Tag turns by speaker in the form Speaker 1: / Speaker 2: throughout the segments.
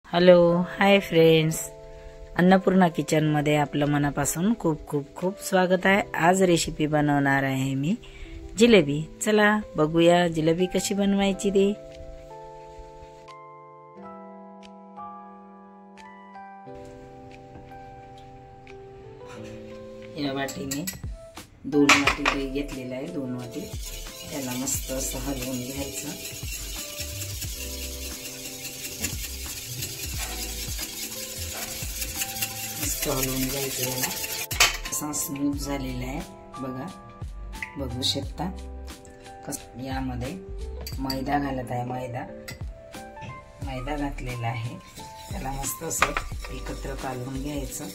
Speaker 1: Hello, hi friends, Annapurna किचनमध्ये आपलं मनापासून खूप खूप खूप स्वागत आहे। आज रेसिपी बनवणार आहे मी जिलेबी। चला बघूया जिलेबी कशी बनवायची ते। या वाटीने 2 वाटी दही घेतलेलं आहे, 2 वाटी। त्याला मस्त असं हलवून घ्यायचं। हलवून घ्यायचं। याला असा स्मूथ झालेला आहे बघा, बघू शकता। यामध्ये मैदा घालत आहे, मैदा घातलेला आहे। त्याला मस्त असं एकत्र कालवून घ्यायचं।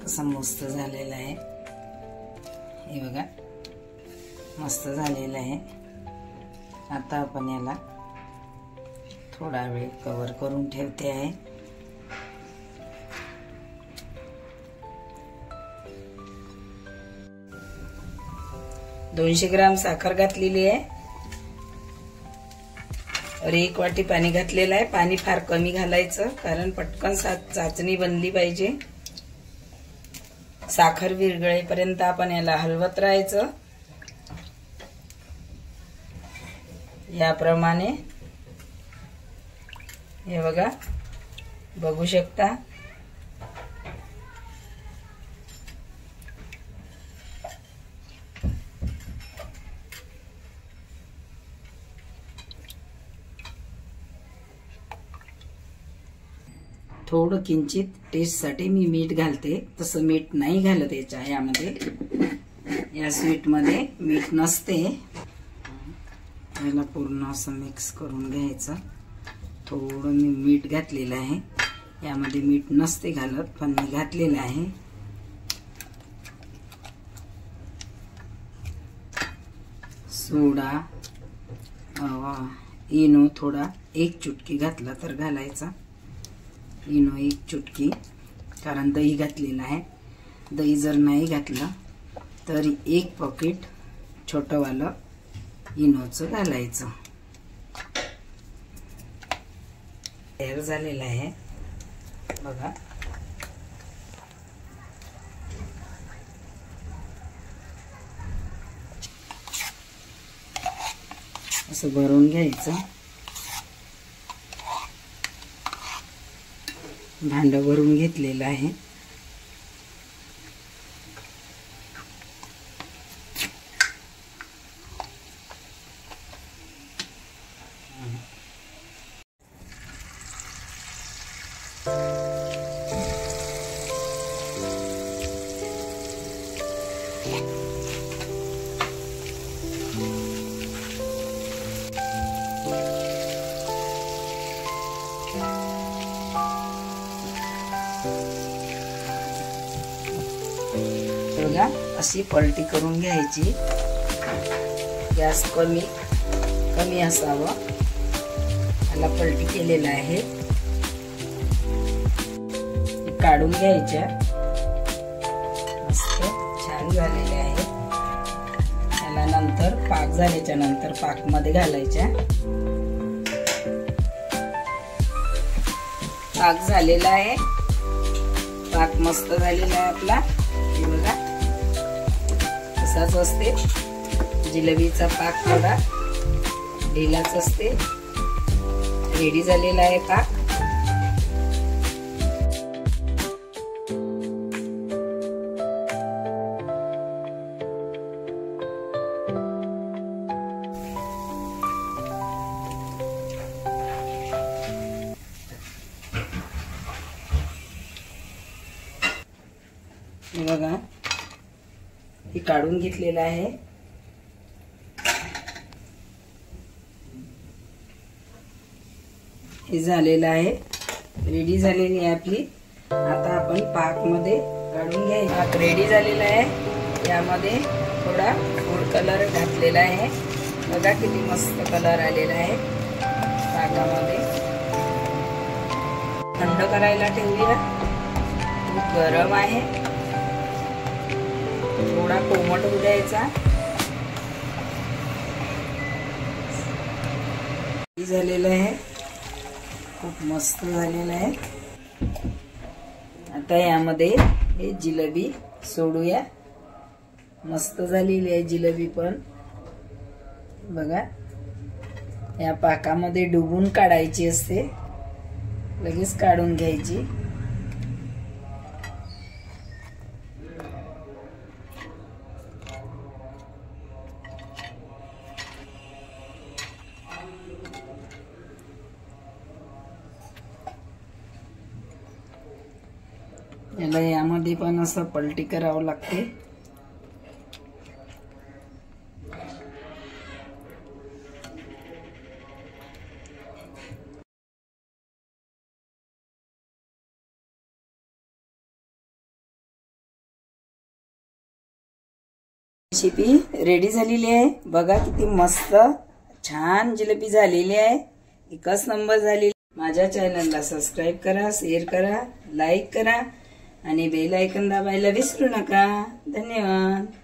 Speaker 1: कसं मस्त झालेलं आहे, हे बघा मस्त झालेलं आहे। आता आपण याला थोडा वेळ कव्हर करून ठेवते आहे। $200 ग्राम साखर घातलेली आहे और 1 वाटी पाणी घातलेलं आहे। पाणी फार कमी घालायचं, कारण पटकन चाचणी बनली पाहिजे। साखर विरघळेपर्यंत आपण याला हलवत राहायचं। याप्रमाणे हे बघा, बघू शकता। थोडं किंचित टेस्ट साठी मी मीठ घालते, तसं मीठ नाही घालत यामध्ये। या स्वीट मध्ये मीठ नसते। याला पूर्ण असं मिक्स करून घ्यायचं। थोडं मी मीठ घातलेलं आहे, यामध्ये मीठ नसते घालत, पण मी घातलेलं आहे। सोडा, इनो थोडा 1 चुटकी घातला तर घालायचा। इनो 1 चुटकी, कारण दही घातलेलं आहे। दही जर नाही घातलं तर 1 पॉकेट छोटंवालं इनोचं घालायचं। तयार झालेलं आहे बघा। असं भरून घ्यायचं। भांड भरून घेतलेलं आहे। अशी पलटी करून घ्यायची। गॅस कमी असावा। याला पलटी केलेला आहे, काढून घ्यायच्या। मस्त छान झालेले आहे। याला नंतर पाक झाल्याच्या नंतर पाक मध्ये घालायच्या। पाक झालेला आहे, पाक मस्त झालेला आहे आपला। हे बघा, असाच असते जिलेबीचा पाक, थोडा ढिलाच असते। रेडी झालेला आहे पाक। बघा, हे काढून घेतलेलं आहे। हे झालेलं आहे, रेडी झालेली आहे आपली। आता आपण पाक मध्ये काढून घ्यायचं। पाक रेडी झालेला आहे। यामध्ये थोडा फूड कलर घातलेला आहे। बघा किती मस्त कलर आलेला आहे पाकामध्ये। थंड करायला ठेवूया. खूप गरम आहे, थोडा कोमट होऊ द्यायचा. झालेलं आहे, खूप मस्त झालेलं आहे. आता यामध्ये हे जिलेबी सोडूया. मस्त झालेली आहे जिलेबी पण बघा. या पाकामध्ये डुबून काढायची असते, लगेच काढून घ्यायची. याला यामध्ये पण असं पलटी करावं लागते. रेसिपी रेडी झालेली आहे बघा. किती मस्त छान जिलेबी झालेली आहे, एकच नंबर झालेली. माझ्या चॅनलला सबस्क्राईब करा, शेअर करा, लाईक करा आणि बेल आयकॉन दाबायला विसरू नका. धन्यवाद.